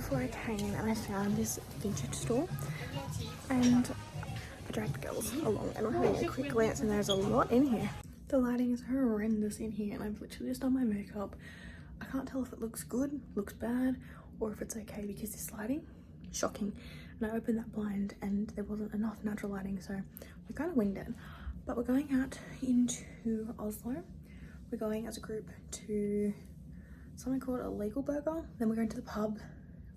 before I came and I found this vintage store, and I dragged the girls along and I'm having a quick glance, and there's a lot in here. The lighting is horrendous in here, and I've literally just done my makeup. I can't tell if it looks good, looks bad, or if it's okay because this lighting, shocking. And I opened that blind and there wasn't enough natural lighting, so we kind of winged it. But we're going out into Oslo. We're going as a group to something called a legal burger. Then we're going to the pub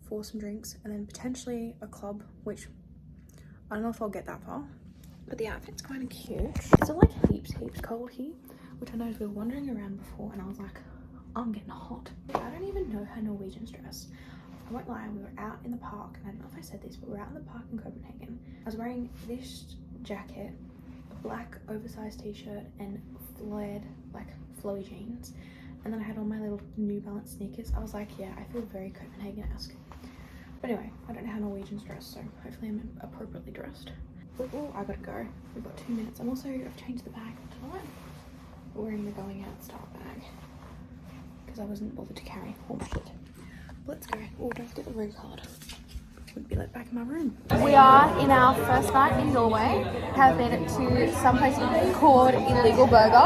for some drinks, and then potentially a club, which I don't know if I'll get that far. But the outfit's kind of cute. It's not like heaps cold here, which I know we were wandering around before and I was like, I'm getting hot. I don't even know how Norwegians dress. I won't lie, we were out in the park, and I don't know if I said this, but we were out in the park in Copenhagen. I was wearing this jacket, a black oversized t-shirt, and flared, like flowy jeans. And then I had on my little New Balance sneakers. I was like, yeah, I feel very Copenhagen-esque. But anyway, I don't know how Norwegians dress, so hopefully I'm appropriately dressed. Oh, I gotta go. We've got 2 minutes. I've changed the bag tonight. We're wearing the going out style bag because I wasn't bothered to carry all my shit. Let's go. Oh, don't forget the room card. Wouldn't be let back in my room. We are in our first night in Norway. Have been to some place called Illegal Burger.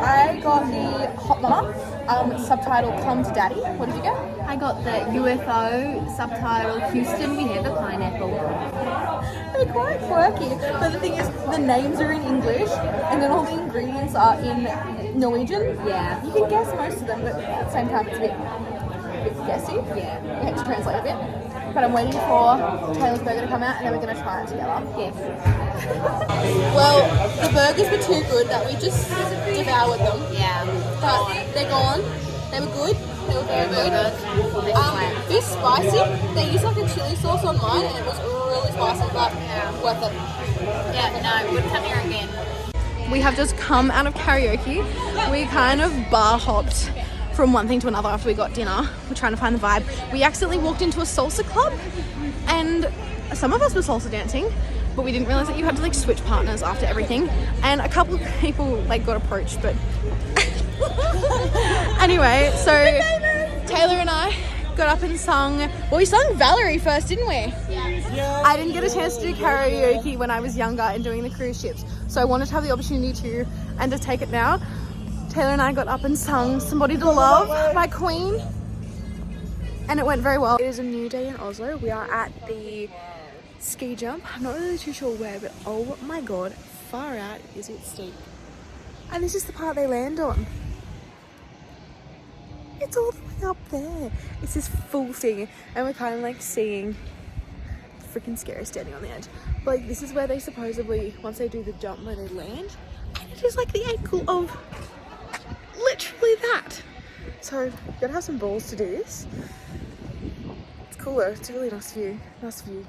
I got the hot mama, subtitle Come to Daddy. What did you get? I got the UFO subtitle Houston, we have a pineapple. They're quite quirky, but the thing is, the names are in English, and then all the ingredients are in Norwegian. Yeah. You can guess most of them, but at the same time, it's a bit guessy. Yeah. You have to translate a bit. But I'm waiting for Taylor's Burger to come out, and then we're going to try it together. Yes. Well, the burgers were too good that we just devoured them. Yeah. But they're gone. They were good. They were very good. This spicy. They used like a chili sauce on mine, and it was really spicy, but worth it. Yeah, no, we'd come here again. We have just come out of karaoke. We kind of bar hopped from one thing to another after we got dinner. We're trying to find the vibe. We accidentally walked into a salsa club, and some of us were salsa dancing, but we didn't realize that you had to like switch partners after everything. And a couple of people like got approached, but anyway, so Taylor and I got up and sung. Well, we sung Valerie first, didn't we? Yeah. I didn't get a chance to do karaoke when I was younger and doing the cruise ships, so I wanted to have the opportunity to, and to take it now. Taylor and I got up and sung Somebody to Love by Queen, and it went very well. It is a new day in Oslo. We are at the ski jump. I'm not really too sure where, but oh my god, far out is it steep. And this is the part they land on. It's all the way up there. It's this full thing, and we're kind of like seeing freaking scary standing on the edge. But like, this is where they supposedly, once they do the jump, where they land, and it is like the ankle of literally that. So you gotta have some balls to do this. It's cool though. It's a really nice view. Nice view.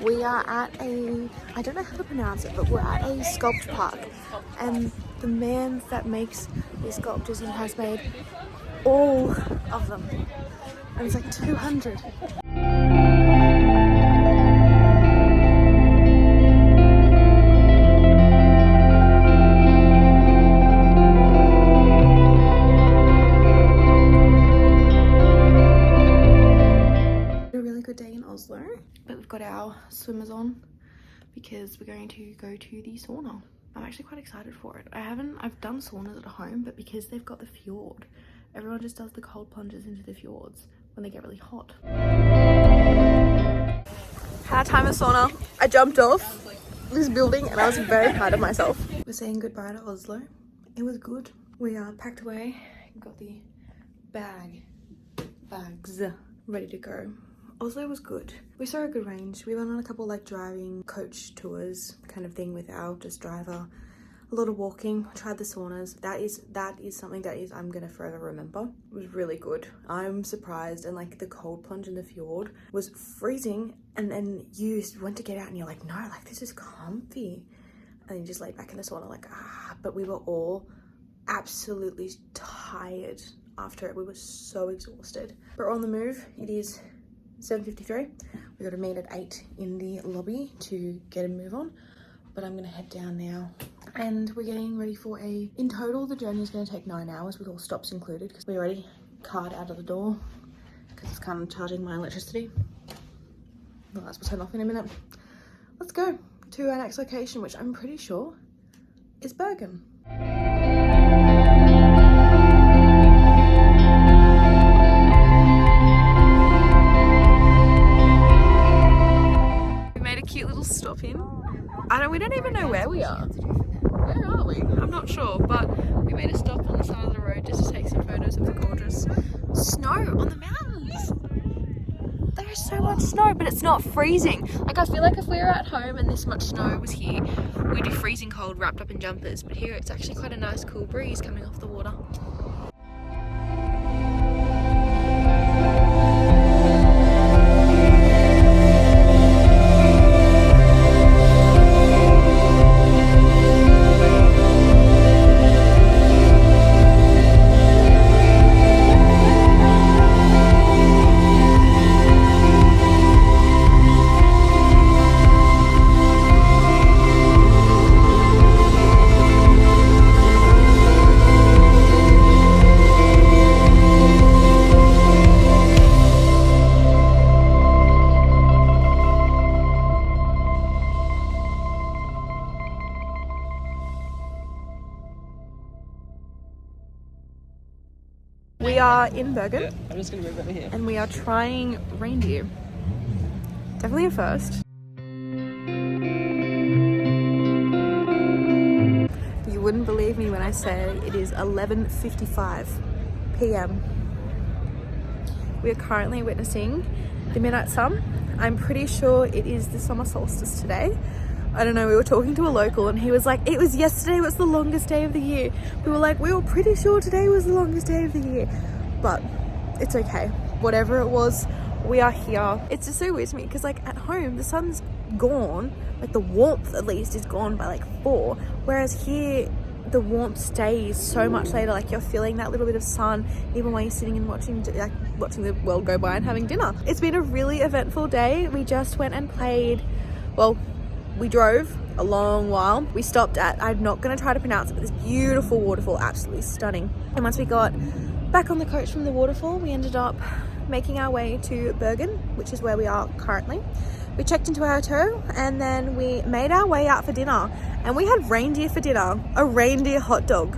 We are at a, I don't know how to pronounce it, but we're at a sculpt park, and the man that makes these sculptures, he has made all of them, and it's like 200. A really good day in Oslo, but we've got our swimmers on because we're going to go to the sauna. I'm actually quite excited for it. I've done saunas at home, but because they've got the fjord, everyone just does the cold plunges into the fjords when they get really hot. Had a time at sauna. I jumped off this building and I was very proud of myself. We're saying goodbye to Oslo. It was good. We are packed away, got the bags ready to go. Oslo was good. We saw a good range. We went on a couple like driving coach tours kind of thing with our just driver. A lot of walking. Tried the saunas. That is something that I'm gonna forever remember. It was really good. I'm surprised, and like the cold plunge in the fjord was freezing, and then you went to get out and you're like, no, like this is comfy. And you just laid back in the sauna like, but we were all absolutely tired after it. We were so exhausted. But we're on the move. It is 7:53. We got to meet at 8 in the lobby to get a move on. But I'm gonna head down now. And we're getting ready for in total, the journey is gonna take 9 hours with all stops included because we already car'd out of the door because it's kind of charging my electricity. The lights will turn off in a minute. Let's go to our next location, which I'm pretty sure is Bergen. We made a cute little stop in. We don't even know where we are. Where are we? I'm not sure, but we made a stop on the side of the road just to take some photos of the gorgeous snow on the mountains. There is so much snow, but it's not freezing. Like, I feel like if we were at home and this much snow was here, we'd be freezing cold wrapped up in jumpers. But here it's actually quite a nice cool breeze coming off the water. We are in Bergen. Yeah, I'm just gonna move over here. And we are trying reindeer. Definitely a first. You wouldn't believe me when I say it is 11:55 p.m. We are currently witnessing the midnight sun. I'm pretty sure it is the summer solstice today. I don't know, we were talking to a local and he was like, it was yesterday, it was the longest day of the year. We were like, we were pretty sure today was the longest day of the year. But it's okay. Whatever it was, we are here. It's just so weird to me because like at home, the sun's gone. Like the warmth at least is gone by like 4. Whereas here, the warmth stays so much later. Like you're feeling that little bit of sun even while you're sitting and watching the world go by and having dinner. It's been a really eventful day. We just went and played, well, we drove a long while. We stopped at, I'm not going to try to pronounce it, but this beautiful waterfall, absolutely stunning. And once we got back on the coach from the waterfall, we ended up making our way to Bergen, which is where we are currently. We checked into our hotel and then we made our way out for dinner. And we had reindeer for dinner, a reindeer hot dog.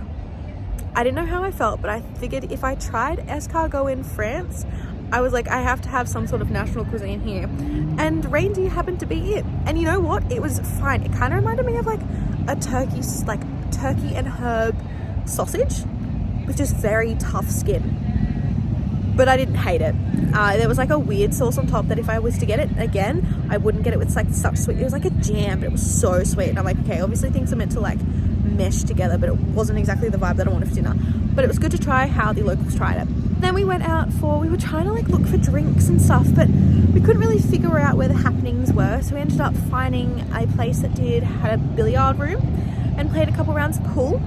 I didn't know how I felt, but I figured if I tried escargot in France, I was like, I have to have some sort of national cuisine here. And reindeer happened to be it. And you know what? It was fine. It kind of reminded me of like a turkey and herb sausage with just very tough skin. But I didn't hate it. There was like a weird sauce on top that if I was to get it again, I wouldn't get it with like such sweet. It was like a jam, but it was so sweet. And I'm like, okay, obviously things are meant to like mesh together, but it wasn't exactly the vibe that I wanted for dinner. But it was good to try how the locals tried it. Then we went out we were trying to like look for drinks and stuff, but we couldn't really figure out where the happenings were. So we ended up finding a place that had a billiard room and played a couple rounds of pool,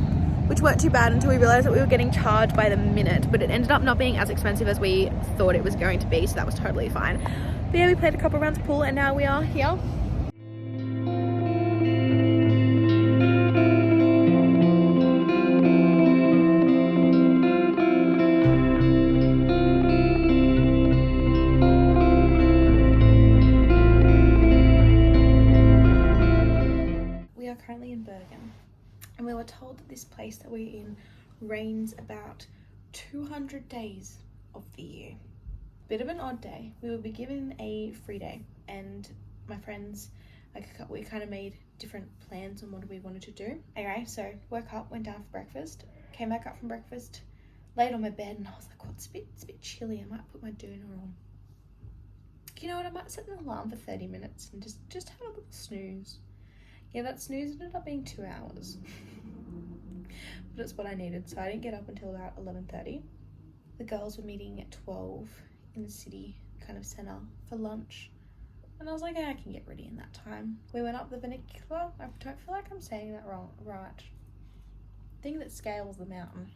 which weren't too bad until we realized that we were getting charged by the minute, but it ended up not being as expensive as we thought it was going to be. So that was totally fine. But yeah, we played a couple rounds of pool and now we are here. Currently in Bergen, and we were told that this place that we're in rains about 200 days of the year. Bit of an odd day. We would be given a free day, and my friends, we kind of made different plans on what we wanted to do. Anyway, so woke up, went down for breakfast, came back up from breakfast, laid on my bed, and I was like, well, it's a bit chilly. I might put my doona on. You know what? I might set an alarm for 30 minutes and just have a little snooze. Yeah, that snooze ended up being 2 hours. But it's what I needed, so I didn't get up until about 11:30. The girls were meeting at 12 in the city kind of centre for lunch. And I was like, I can get ready in that time. We went up the vernacular. I don't feel like I'm saying that right. Thing that scales the mountain.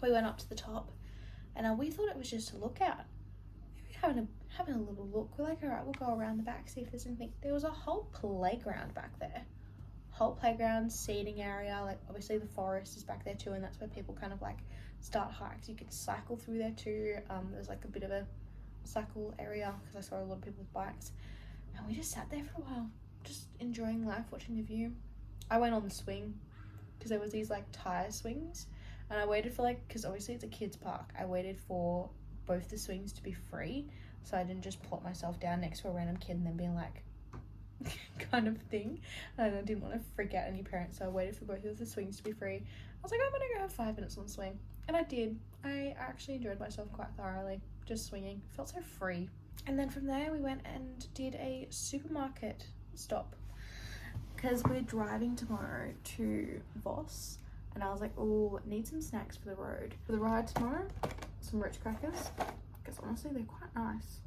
We went up to the top and we thought it was just a lookout. We having a little look. We're like, all right, we'll go around the back, see if there's anything. There was a whole playground back there. Whole playground, seating area, like obviously the forest is back there too, and that's where people kind of like start hikes. You could cycle through there too. There's like a bit of a cycle area because I saw a lot of people with bikes, and we just sat there for a while, just enjoying life, watching the view. I went on the swing because there was these like tire swings, and I waited for like, because obviously it's a kids park, I waited for both the swings to be free so I didn't just plop myself down next to a random kid and then being like kind of thing, and I didn't want to freak out any parents, so I waited for both of the swings to be free. I was like, I'm gonna go have 5 minutes on the swing, and I did. I actually enjoyed myself quite thoroughly, just swinging. Felt so free. And then from there we went and did a supermarket stop because we're driving tomorrow to Voss, and I was like, oh, need some snacks for the road. For the ride tomorrow, some Ritz crackers, because honestly they're quite nice.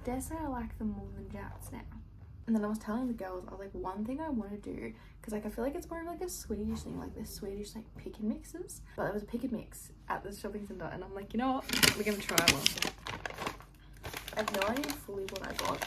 Dare say I like them more than Jats now. And then I was telling the girls, I was like, one thing I want to do, because like I feel like it's more of like a Swedish thing, like this Swedish like pick and mixes. But there was a pick and mix at the shopping centre, and I'm like, you know what, we're gonna try one. I have no idea fully what I got.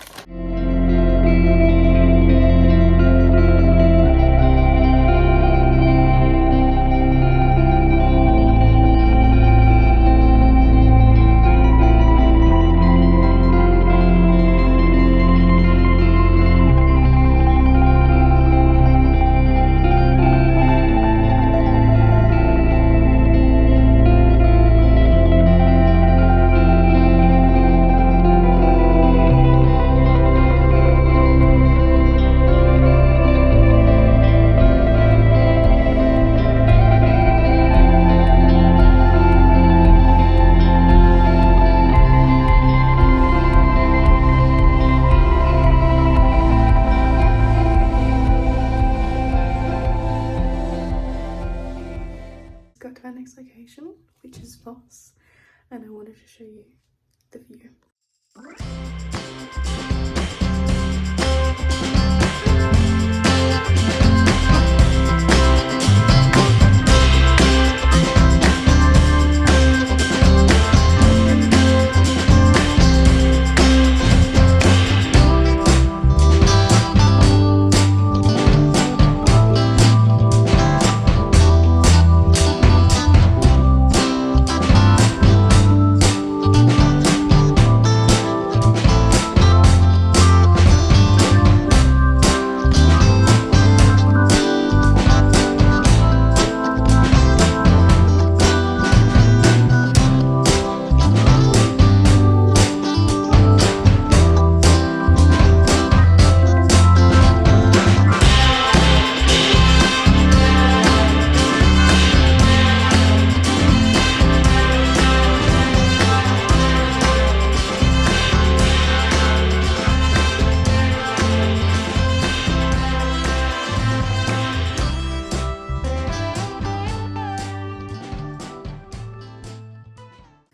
Got to our next location, which is Voss, and I wanted to show you the view.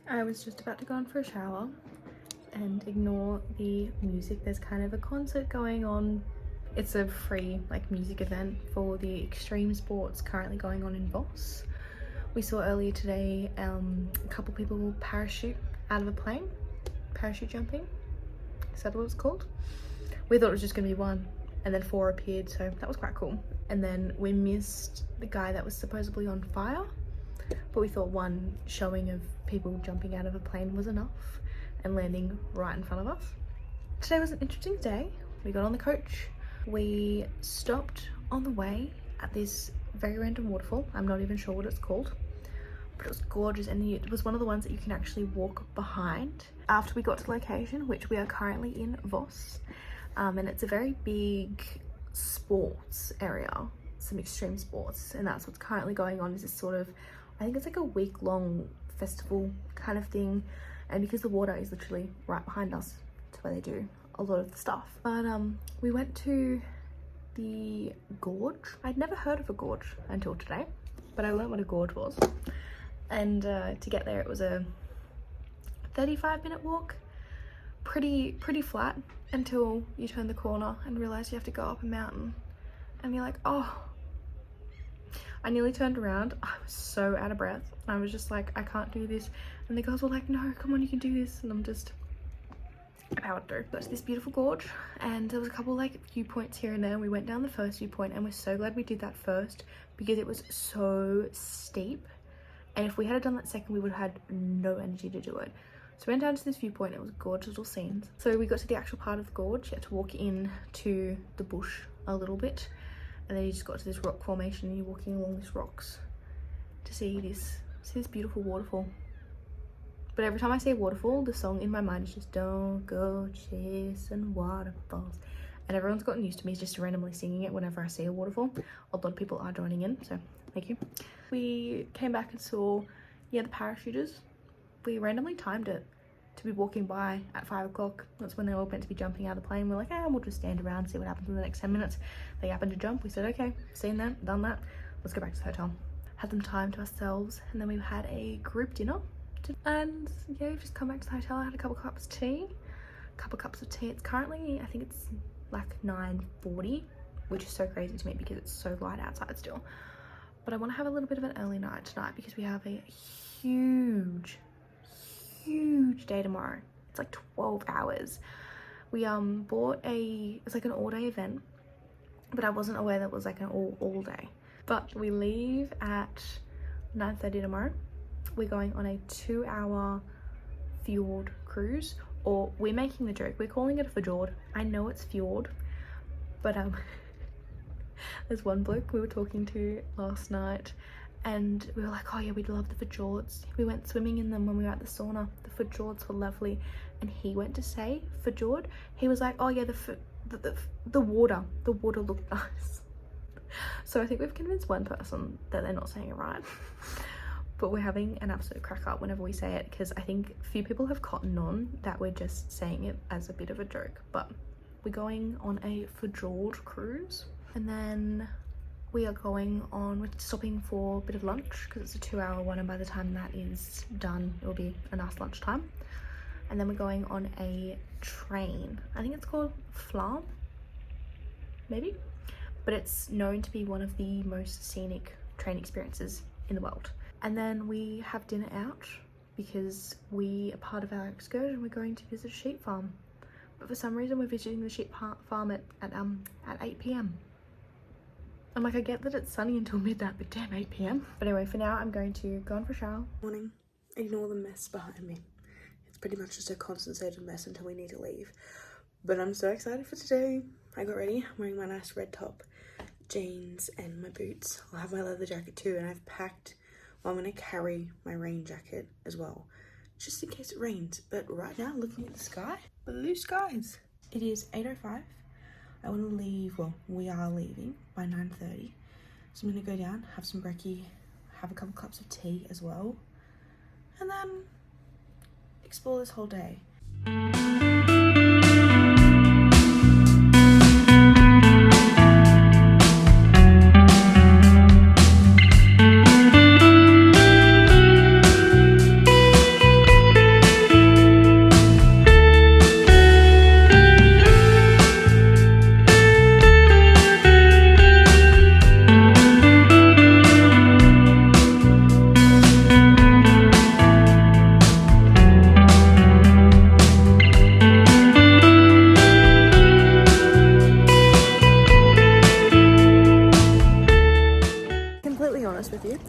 I was just about to go in for a shower and ignore the music. There's kind of a concert going on. It's a free like music event for the extreme sports currently going on in Voss. We saw earlier today a couple people parachute out of a plane, parachute jumping. Is that what it's called? We thought it was just gonna be one, and then 4 appeared, so that was quite cool. And then we missed the guy that was supposedly on fire, but we thought one showing of people jumping out of a plane was enough and landing right in front of us. Today was an interesting day. We got on the coach. We stopped on the way at this very random waterfall. I'm not even sure what it's called, but it was gorgeous, and it was one of the ones that you can actually walk behind. After we got to the location, which we are currently in Voss, and it's a very big sports area, some extreme sports, and that's what's currently going on. Is this sort of, I think it's like a week-long festival kind of thing, and because the water is literally right behind us, that's where they do a lot of the stuff. But we went to the gorge. I'd never heard of a gorge until today, but I learned what a gorge was, and to get there it was a 35-minute walk, pretty flat until you turn the corner and realize you have to go up a mountain, and you're like, oh. I nearly turned around. I was so out of breath. I was just like, I can't do this. And the girls were like, no, come on, you can do this. And I'm just I powered through. Got to this beautiful gorge, and there was a couple like viewpoints here and there. We went down the first viewpoint, and we're so glad we did that first because it was so steep. And if we had done that second, we would have had no energy to do it. So we went down to this viewpoint. It was gorgeous little scenes. So we got to the actual part of the gorge. You had to walk in to the bush a little bit, and then you just got to this rock formation, and you're walking along these rocks to see this beautiful waterfall. But every time I say waterfall, the song in my mind is just "Don't go chasing waterfalls," and everyone's gotten used to me just randomly singing it whenever I see a waterfall. A lot of people are joining in, so thank you. We came back and saw, yeah, the parachuters. We randomly timed it to be walking by at 5 o'clock. That's when they were meant to be jumping out of the plane. We're like, we'll just stand around, see what happens in the next 10 minutes. They happened to jump. We said, okay, seen that, done that. Let's go back to the hotel. Had them timed to ourselves, and then we had a group dinner. And yeah, we've just come back to the hotel. I had a couple cups of tea. It's currently, I think it's like 9:40, which is so crazy to me because it's so light outside still. But I want to have a little bit of an early night tonight because we have a huge day tomorrow. It's like 12 hours. We bought it's like an all-day event, but I wasn't aware that it was like an all day. But we leave at 9:30 tomorrow. We're going on a 2-hour fjord cruise, or we're making the joke, we're calling it a fjord. I know it's fjord, but there's one bloke we were talking to last night, and we were like, oh yeah, we'd love the fjords. We went swimming in them when we were at the sauna. The fjords were lovely, and he went to say fjord. He was like, oh yeah, the water looked nice. So I think we've convinced one person that they're not saying it right. But we're having an absolute crack up whenever we say it, because I think a few people have cottoned on that we're just saying it as a bit of a joke. But we're going on a fjord cruise, and then we're stopping for a bit of lunch because it's a 2-hour one, and by the time that is done it will be a nice lunchtime. And then we're going on a train. I think it's called Flam, maybe, but it's known to be one of the most scenic train experiences in the world. And then we have dinner out because we are part of our excursion. We're going to visit a sheep farm, but for some reason we're visiting the sheep farm at 8 p.m. I'm like, I get that it's sunny until midnight, but damn, 8 p.m. But anyway, for now I'm going to go on for a shower. Morning. Ignore the mess behind me. It's pretty much just a constant state of mess until we need to leave. But I'm so excited for today. I got ready. I'm wearing my nice red top, jeans, and my boots. I'll have my leather jacket too, and I've packed. Well, I'm going to carry my rain jacket as well, just in case it rains. But right now, looking at the sky, blue skies. It is 8:05. I want to leave, well, we are leaving by 9:30. So I'm going to go down, have some brekkie, have a couple cups of tea as well, and then explore this whole day.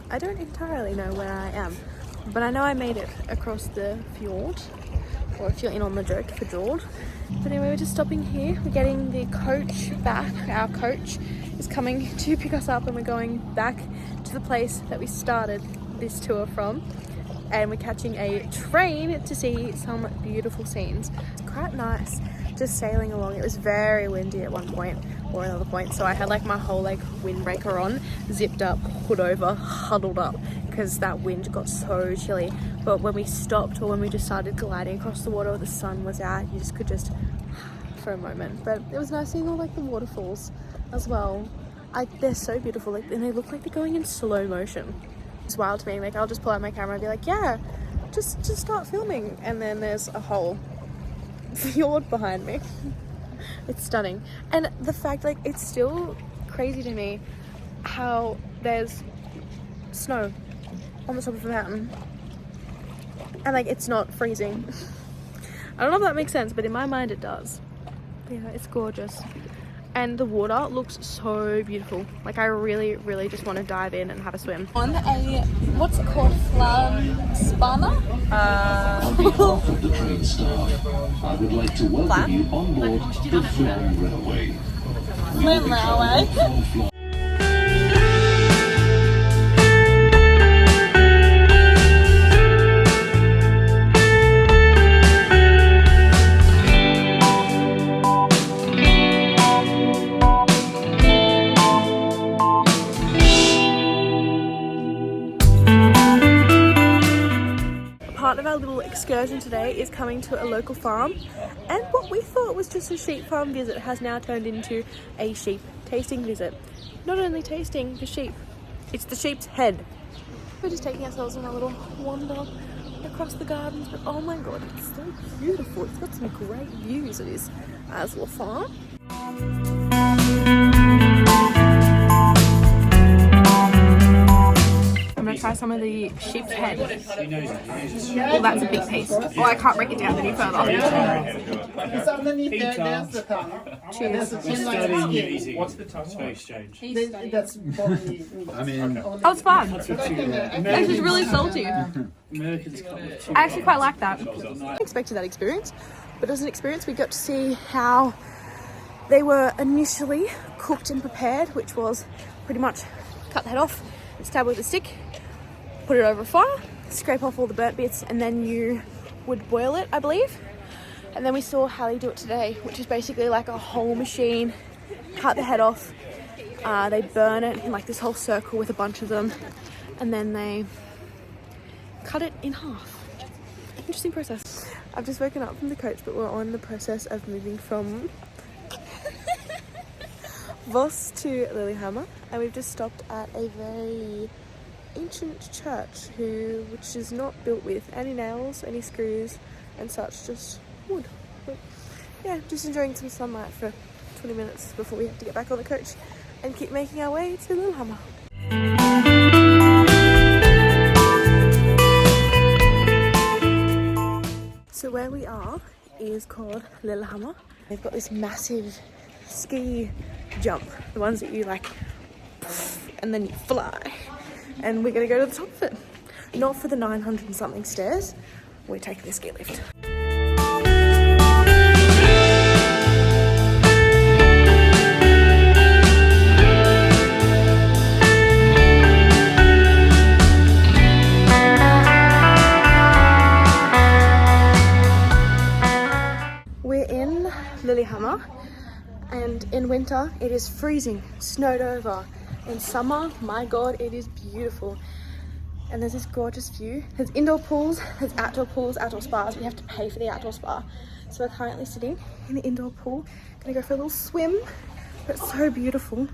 I don't entirely know where I am, but I know I made it across the fjord, or if you're in on the joke, fjord. But anyway, we're just stopping here. We're getting the coach back. Our coach is coming to pick us up, and we're going back to the place that we started this tour from, and we're catching a train to see some beautiful scenes. It's quite nice just sailing along. It was very windy at one point or another point, so I had like my whole like windbreaker on, zipped up, hood over, huddled up because that wind got so chilly. But when we stopped, or when we just started gliding across the water, the sun was out, you just could just for a moment. But it was nice seeing all like the waterfalls as well. They're so beautiful, like, and they look like they're going in slow motion. It's wild to me. Like, I'll just pull out my camera and be like, yeah, just start filming, and then there's a whole fjord behind me. It's stunning. And the fact, like, it's still crazy to me how there's snow on the top of a mountain and like it's not freezing. I don't know if that makes sense, but in my mind it does. But yeah, it's gorgeous. And the water looks so beautiful. Like, I really, really just want to dive in and have a swim. On a, what's it called? Spanner? Of the train staff, I would like to welcome you on board the Flam Railway. Flam Railway? Part of our little excursion today is coming to a local farm, and what we thought was just a sheep farm visit has now turned into a sheep tasting visit. Not only tasting the sheep, it's the sheep's head. We're just taking ourselves on a little wander across the gardens, but oh my god, it's so beautiful. It's got some great views of this little farm. I'm gonna try some of the sheep's head. Well, that's a big piece. Oh, I can't break it down any further. It's underneath there, there's the tongue. There's the chin like a skin. What's the tongue? Very strange. That's probably... Oh, it's fun. This is really salty. I actually quite like that. I expected that experience, but as an experience we got to see how they were initially cooked and prepared, which was pretty much cut the head off, stab with a stick, put it over a fire, scrape off all the burnt bits, and then you would boil it, I believe. And then we saw how they do it today, which is basically like a whole machine, cut the head off, they burn it in like this whole circle with a bunch of them, and then they cut it in half. Interesting process. I've just woken up from the coach, but we're on the process of moving from Voss to Lillehammer, and we've just stopped at a very ancient church which is not built with any nails, any screws and such, just wood. But yeah, just enjoying some sunlight for 20 minutes before we have to get back on the coach and keep making our way to Lillehammer. So where we are is called Lillehammer. They've got this massive ski jump, the ones that you like and then you fly, and we're gonna go to the top of it. Not for the 900 and something stairs, we're taking the ski lift. We're in Lillehammer, and in winter it is freezing, snowed over. In summer, my god, it is beautiful. And there's this gorgeous view. There's indoor pools, there's outdoor spas. We have to pay for the outdoor spa. So we're currently sitting in the indoor pool. Gonna go for a little swim, but it's so beautiful.